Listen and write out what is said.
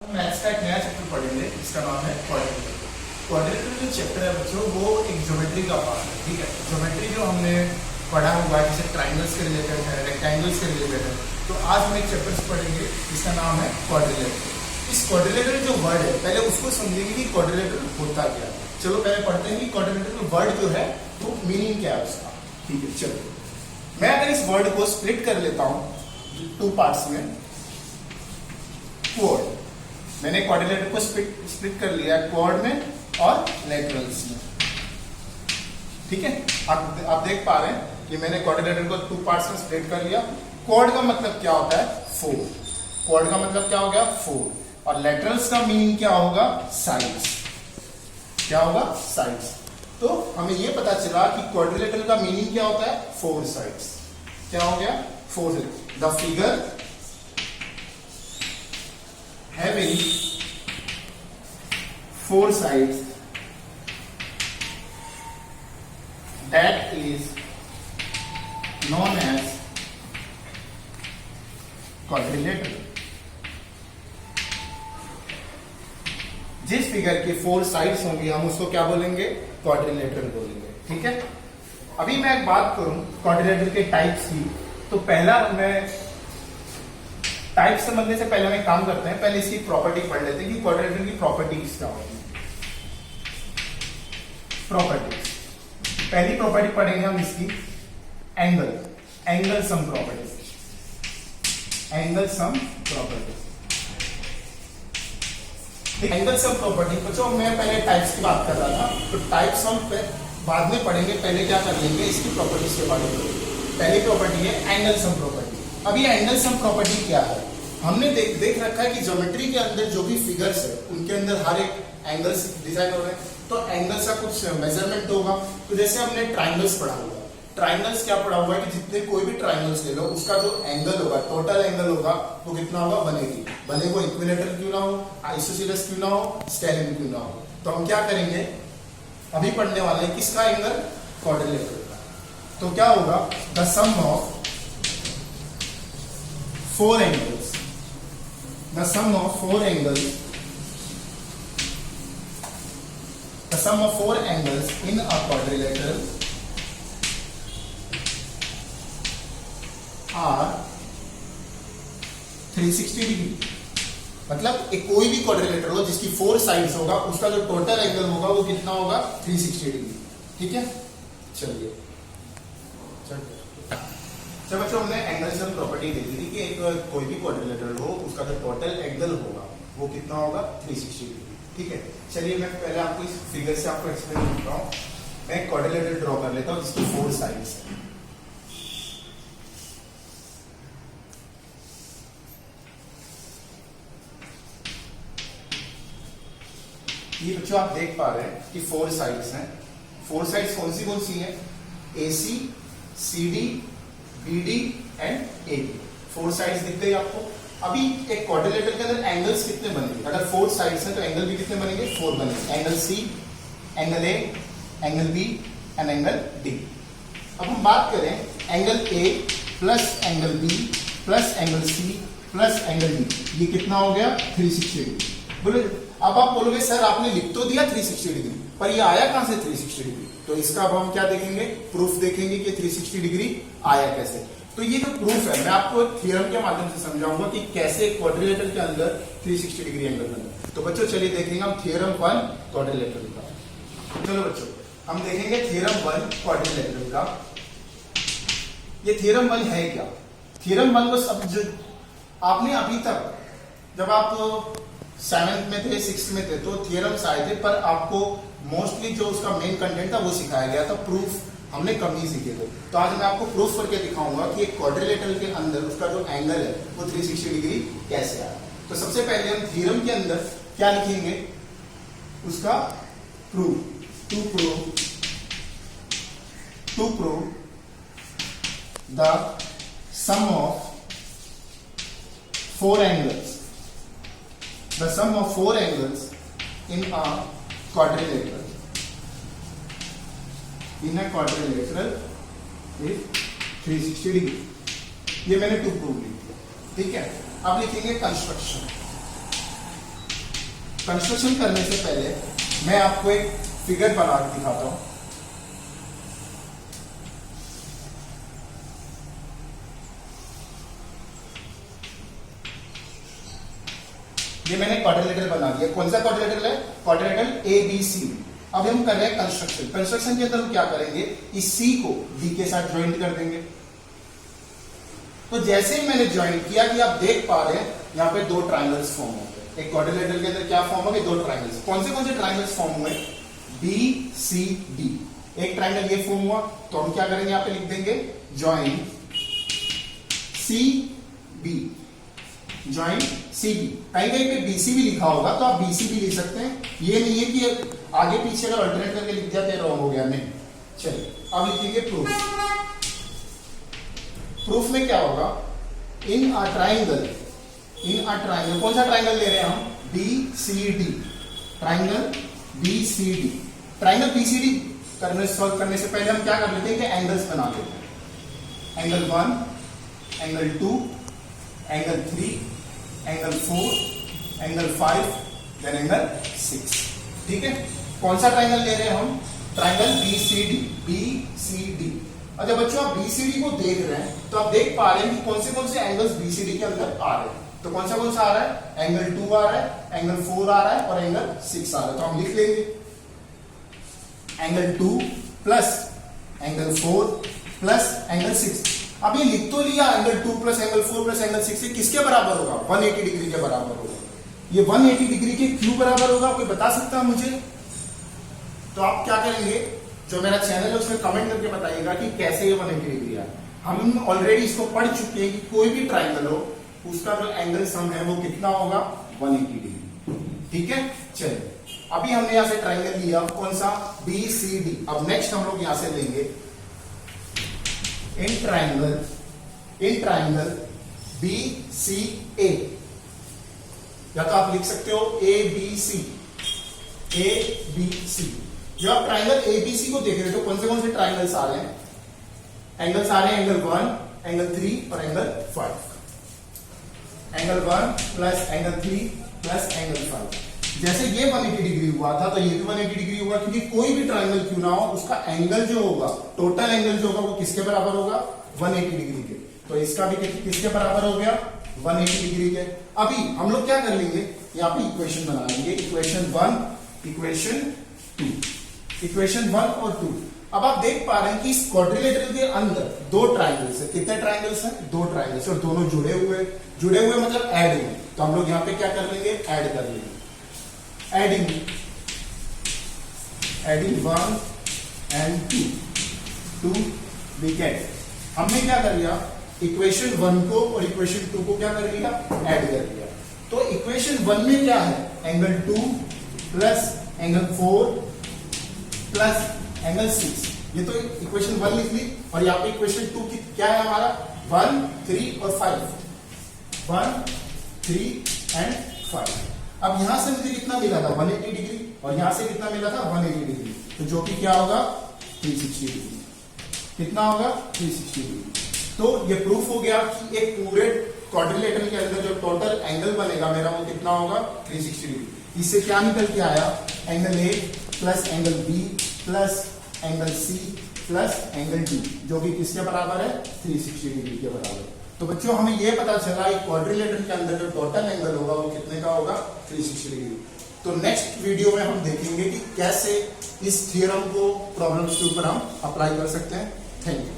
Maths का एक नया चैप्टर पढ़ेंगे जिसका नाम है क्वाड्रेटिक। क्वाड्रेटिक जो चैप्टर है बच्चों वो एक ज्योमेट्री का पार्ट है। ठीक है, ज्योमेट्री जो हमने पढ़ा हुआ है जैसे ट्राइंगल्स के रिलेटेड है, रेक्टेंगल्स के रिलेटेड है, तो आज हम एक चैप्टर पढ़ेंगे जिसका नाम है क्वाड्रिलेटरल। इस क्वाड्रिलेटरल जो वर्ड है पहले उसको समझेंगे कि क्वाड्रिलेटरल होता क्या है। चलो पहले पढ़ते हैं कि क्वाड्रिलेटरल वर्ड जो है वो मीनिंग क्या है उसका। ठीक है, चलो मैं अगर इस वर्ड को स्प्लिट कर लेता हूं टू पार्ट्स में, क्वाड, मैंने क्वाड्रिलेटरल को स्प्लिट कर लिया क्वाड में और लेटरल्स में। ठीक है, आप देख पा रहे हैं कि मैंने क्वाड्रिलेटरल को टू पार्ट्स में स्प्लिट कर लिया। क्वाड का मतलब क्या होता है? फोर। क्वाड का मतलब क्या हो गया? फोर। और लेटरल्स का मीनिंग क्या होगा? साइड्स। क्या होगा? साइड्स। तो हमें यह पता चला कि क्वाड्रिलेटरल का मीनिंग क्या होता है? Four sides. क्या हो गया? Four sides. The figure having four sides that is known as quadrilateral। जिस फिगर के फोर साइड्स होंगी हम उसको क्या बोलेंगे? क्वाड्रिलेटरल बोलेंगे। ठीक है, अभी मैं एक बात करूं क्वाड्रिलेटरल के टाइप्स की, तो पहला मैं टाइप समझने से पहले हम काम करते हैं, पहले इसकी प्रॉपर्टी पढ़ लेते हैं कि क्वाड्रिलेटरल की प्रॉपर्टीज क्या होती है। प्रॉपर्टीज, पहली प्रॉपर्टी पढ़ेंगे हम इसकी angle sum property. Angle sum property, angle sum property बच्चों मैं पहले टाइप्स की बात कर रहा था, तो टाइप्स हम बाद में पढ़ेंगे, पहले क्या कर लेंगे इसकी प्रॉपर्टीज के बारे में। पहली प्रॉपर्टी है एंगल सम प्रॉपर्टी। अभी एंगल सम प्रॉपर्टी क्या है? हमने देख रखा है कि ज्योमेट्री के अंदर जो भी फिगर्स है उनके अंदर हर एक एंगल्स डिजाइन हो रहे हैं, तो एंगल्स का कुछ मेजरमेंट होगा। तो जैसे हमने ट्राइंगल्स पढ़ा हुआ है, ट्राइंगल्स क्या पढ़ा हुआ है कि जितने कोई भी ट्राइंगल्स ले लो उसका जो एंगल होगा, टोटल एंगल होगा, वो कितना होगा? 180। भले वो इक्विलेटरल क्यों ना हो, आइसोसेलेस क्यों ना हो, स्केलिन क्यों ना हो। तो हम क्या करेंगे, अभी पढ़ने वाले हैं किसका एंगल? क्वाड्रिलेटरल का। तो क्या होगा? The sum of four angles, the sum of four angles, the sum of four angles in a quadrilateral are 360 degree. मतलब एक कोई भी क्वाड्रिलेटरल हो जिसकी फोर साइड्स होगा उसका जो टोटल एंगल होगा वो कितना होगा? 360 डिग्री। ठीक है, चलिए जब बच्चों हमने एंगल सम प्रॉपर्टी देखी थी कि एक कोई भी क्वाड्रिलेटरल हो उसका जो टोटल एंगल होगा वो कितना होगा? 360 डिग्री। ठीक है, चलिए मैं पहले आपको इस फिगर से आपको एक्सप्लेन करता हूं। मैं एक क्वाड्रिलेटरल ड्रॉ कर लेता हूं जिसकी फोर साइड्स है। ये बच्चों आप देख पा रहे हैं कि फोर साइड्स हैं। फोर साइड्स कौन सी है? AC, CD, BD and AB। Four sides दिख गई आपको। अभी एक क्वाड्रिलेटरल के अंदर एंगल्स कितने बनेंगे? अगर फोर साइड्स हैं तो एंगल भी कितने बनेंगे? फोर बनेंगे। Angle C, angle A, angle B and angle D। अब हम बात करें angle A plus angle B plus angle C plus angle D, ये कितना हो गया? 360 डिग्री। बोले अब आप बोलोगे सर आपने लिख तो दिया 360 डिग्री, पर ये आया कहां से 360 डिग्री? तो इसका अब हम क्या देखेंगे? प्रूफ देखेंगे कि 360 डिग्री आया कैसे। तो ये जो प्रूफ है मैं आपको थ्योरम के माध्यम से समझाऊंगा कि कैसे क्वाड्रिलेटरल के अंदर 360 डिग्री एंगल बना। तो बच्चों चलिए देखेंगे हम थ्योरम 1 क्वाड्रिलेटरल का। चलो बच्चों हम देखेंगे थ्योरम 1 क्वाड्रिलेटरल का। ये थ्योरम 1 है क्या? थ्योरम 1 को सब जो आपने अभी तक जब आप 7th में थे, 6th में थे तो थ्योरम्स आए थे, पर आपको मोस्टली जो उसका मेन कंटेंट था वो सिखाया गया था, प्रूफ हमने कम ही सीखे थे। तो आज मैं आपको प्रूफ करके दिखाऊंगा कि एक क्वाड्रिलेटरल के अंदर उसका जो एंगल है वो 360 डिग्री कैसे आया। तो सबसे पहले हम थ्योरम के अंदर क्या लिखेंगे? उसका proof. To prove the sum of four angles, the sum of four angles in a quadrilateral is 360 degree. ये मैंने टू प्रूव लिख दिया। ठीक है, अब लिखेंगे कंस्ट्रक्शन। कंस्ट्रक्शन करने से पहले मैं आपको एक फिगर बना के दिखाता हूं। ये मैंने क्वाड्रिलेटरल बना दिया। कौन सा क्वाड्रिलेटरल है? Quadrilateral ABC। अब हम कर रहे हैं कंस्ट्रक्शन। कंस्ट्रक्शन के अंदर हम क्या करेंगे, इस C को D के साथ ज्वाइंट कर देंगे। तो जैसे ही मैंने ज्वाइन किया कि आप देख पा रहे हैं यहाँ पे दो ट्राइंगल्स फॉर्म हो गए। एक क्वाड्रिलेटरल के अंदर क्या फॉर्म हो गए? दो ट्राइंगल्स। कौन से ट्राइंगल्स फॉर्म हुए? BCD। एक ट्राइंगल ये फॉर्म हुआ, तो हम क्या करेंगे, यहाँ पे लिख देंगे ज्वाइन CB, ज्वाइन CB। कहीं कहीं पे BC भी लिखा होगा तो आप BC भी लिख सकते हैं। ये नहीं है कि आगे पीछे अगर अल्टरनेट करके लिख दिया तो रॉन्ग हो गया, नहीं। चलिए अब लिखेंगे प्रूफ। प्रूफ में क्या होगा, इन अ ट्राइंगल, कौन सा ट्राइंगल ले रहे हैं हम? BCD, triangle BCD। Triangle BCD solve करने से पहले हम क्या कर लेते हैं कि एंगल्स बना लेते हैं। Angle 1, angle 2, angle 3, angle 4, angle 5, then angle 6। ठीक है, कौन सा ट्राइंगल ले रहे हैं हम? Triangle BCD। अच्छा बच्चों, आप BCD को देख रहे हैं तो आप देख पा रहे हैं कि कौन से एंगल्स BCD के अंदर आ रहे हैं। तो कौन सा आ रहा है? एंगल 2 आ रहा है, एंगल 4 आ रहा है और एंगल 6 आ रहा है। तो हम लिख लेंगे angle 2 plus angle 4 plus angle 6। अब ये लिख तो लिया, angle 2 plus angle 4 plus angle 6 ये किसके बराबर होगा? 180 डिग्री के बराबर होगा। ये 180 डिग्री के क्यों बराबर होगा, कोई बता सकता है मुझे? तो आप क्या करेंगे, जो मेरा चैनल है उसमें कमेंट करके बताइएगा कि कैसे ये 180 डिग्री है। हम ऑलरेडी इसको पढ़ चुके हैं कि कोई भी ट्राइंगल हो उसका जो एंगल सम है वो कितना होगा? 180 डिग्री। ठीक है, चलिए अभी हमने यहां से ट्राइंगल लिया, कौन सा? BCD। अब नेक्स्ट हम लोग यहां से लेंगे इन ट्राइंगल BCA, या तो आप लिख सकते हो ABC। जब आप ट्राइंगल ABC को देख रहे हो तो कौन से ट्राइंगल्स आ रहे हैं? एंगल्स आ रहे हैं एंगल 1, एंगल 3 और angle 5। Angle 1 plus angle 3 plus angle 5। जैसे ये 180 डिग्री हुआ था तो ये भी 180 डिग्री होगा, क्योंकि कोई भी ट्राइंगल क्यों ना हो उसका एंगल जो होगा, टोटल एंगल जो होगा वो किसके बराबर होगा? 180 डिग्री के। तो इसका भी किसके बराबर हो गया? 180 डिग्री के। अभी हम लोग क्या कर लेंगे, यहाँ पे इक्वेशन बना लेंगे। इक्वेशन 1, इक्वेशन 2, इक्वेशन 1 और 2। अब आप देख पा रहे हैं कि इस क्वाड्रिलेटरल के अंदर दो ट्राइंगल्स है। कितने ट्राइंगल्स हैं? दो ट्राइंगल्स, और दोनों जुड़े हुए मतलब ऐड हुए। तो हम लोग यहाँ पे क्या कर लेंगे? ऐड कर लेंगे। एडिंग 1 and 2 we get, हमने क्या कर लिया? इक्वेशन 1 को और इक्वेशन 2 को क्या कर लिया? ऐड कर लिया। तो इक्वेशन 1 में क्या है? Angle 2 plus angle 4 plus angle 6। ये तो इक्वेशन 1 लिख ली, और यहाँ पे इक्वेशन 2 की क्या है हमारा? 1, 3 और 5। 1, 3 एंड 5। अब यहां से मुझे कितना मिला था? 180 डिग्री, और यहां से कितना मिला था? 180 डिग्री। तो जो कि क्या होगा? 360 डिग्री। कितना होगा? 360 डिग्री। तो ये प्रूफ हो गया कि एक पूरे क्वाड्रिलेटरल के अंदर जो टोटल एंगल बनेगा मेरा वो कितना होगा? 360 डिग्री। इससे क्या निकल के आया? Angle A plus angle B plus angle C plus angle D, जो कि किसके बराबर है? 360 डिग्री के बराबर। तो बच्चों हमें यह पता चला कि क्वाड्रिलेटरल के अंदर जो टोटल एंगल होगा वो कितने का होगा? 360 डिग्री। तो नेक्स्ट वीडियो में हम देखेंगे कि कैसे इस थ्योरम को प्रॉब्लम्स के ऊपर हम अप्लाई कर सकते हैं। Thank you.